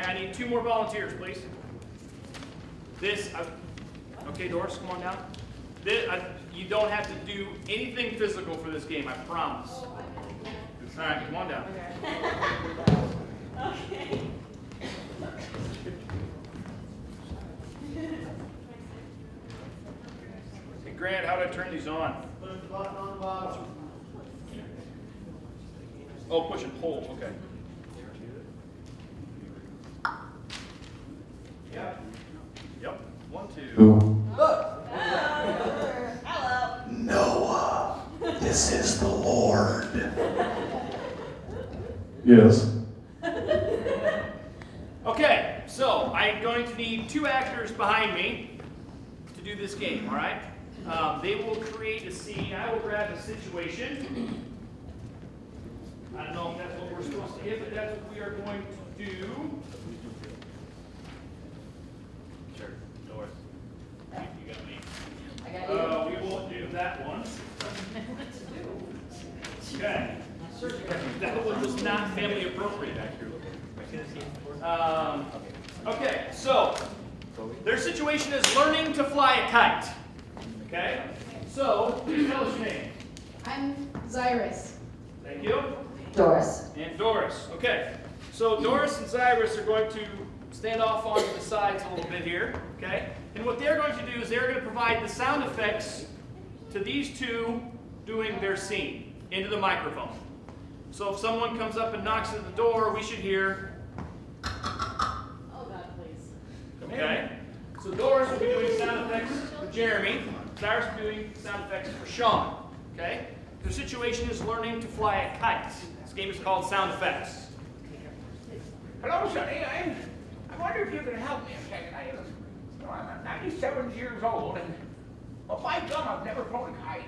I need 2 more volunteers, please. Okay, Doris, come on down. You don't have to do anything physical for this game, I promise. All right, come on down. Okay. Hey, Grant, how do I turn these on? Push the button on the bottom. Oh, push and hold, okay. Yep. Yep, 1, 2. Hello. Noah, this is the Lord. Yes. Okay, so I'm going to need 2 actors behind me to do this game, all right? They will create a scene. I will grab a situation. I don't know if that's what we're supposed to hit, but that's what we are going to do. Sure, Doris. You got me. I got you. We will do that one. Okay. That one was not family appropriate. Okay, so their situation is learning to fly a kite. Okay? So, please tell us your name. I'm Zyrus. Thank you. Doris. And Doris. Okay. So Doris and Zyrus are going to stand off onto the sides a little bit here. Okay? And what they're going to do is they're going to provide the sound effects to these 2 doing their scene into the microphone. So if someone comes up and knocks at the door, we should hear. Oh God, please. Okay? So Doris will be doing sound effects for Jeremy. Cyrus will be doing sound effects for Sean. Okay? The situation is learning to fly a kite. This game is called Sound Effects. Hello, Sonny. I wonder if you can help me a second. I'm 97 years old, and well, by gum, I've never flown a kite.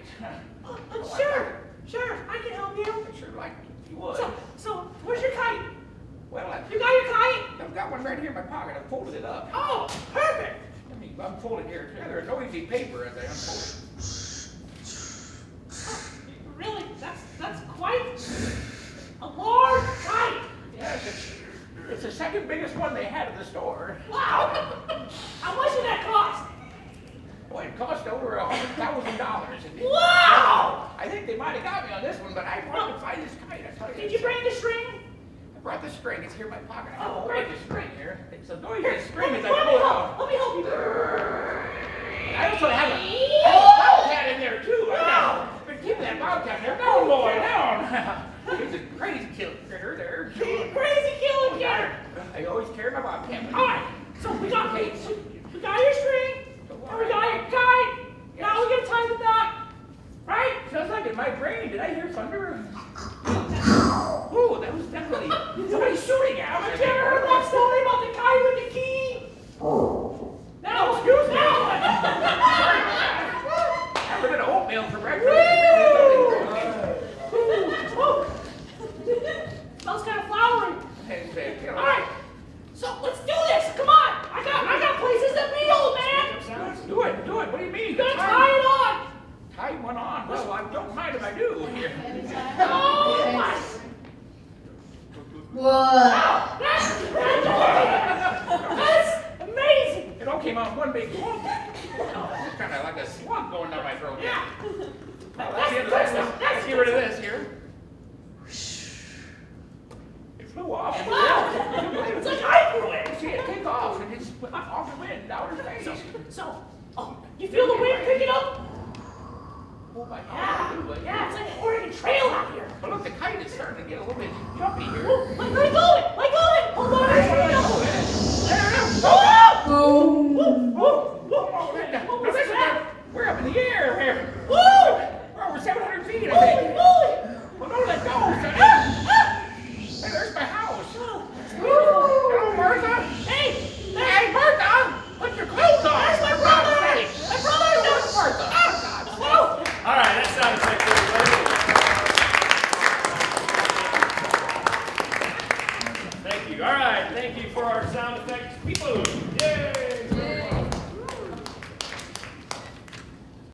Sure, I can help you. I sure like if you would. So, where's your kite? Well, You got your kite? I've got one right here in my pocket. I folded it up. Oh, perfect. Let me unfold it here. There's noisy paper as I unfold it. Really, that's quite a large kite. Yes, it's the second biggest one they had at the store. Wow. How much did that cost? Boy, it cost over $100,000. Wow. I think they might have got me on this one, but I wanted to find this kite. I tell you. Did you bring the string? I brought the string. It's here in my pocket. I have Oh, a great. whole bunch of string here. It's a noisy string as I Let pull me it out. help. Let me help you. I also have a bobcat in there too. I've been keeping that bobcat there. No, boy, down. He's a crazy killer critter there. Crazy killer kid. I always carry my bobcat. All right. So we got your string, and we got your kite. Now we're gonna tie the knot, right? Sounds like in my brain. Did I hear thunder? Ooh, that was definitely somebody shooting at Have me. you ever heard that story about the kite with the key? No, excuse me. I heard an oatmeal for breakfast. Smells kind of flowery. And, All right, so let's do this. Come on. I got places to be, old man. do it, do it. What do you mean? You gotta tie it on. Tie one on. Well, I don't mind if I do here. Oh my! Whoa. That's amazing. It all came out in one big lump. It's kind of like a slug going down my throat. Yeah. Well, let's get rid of this here. It flew off. Wow. It's like hyperwind. See it take off and it's off the wind, outer space. So, you feel the wind picking up? Oh my Yeah. God. Yeah, it's like an Oregon Trail out here. But look, the kite is starting to get a little bit jumpy here. Where are you going?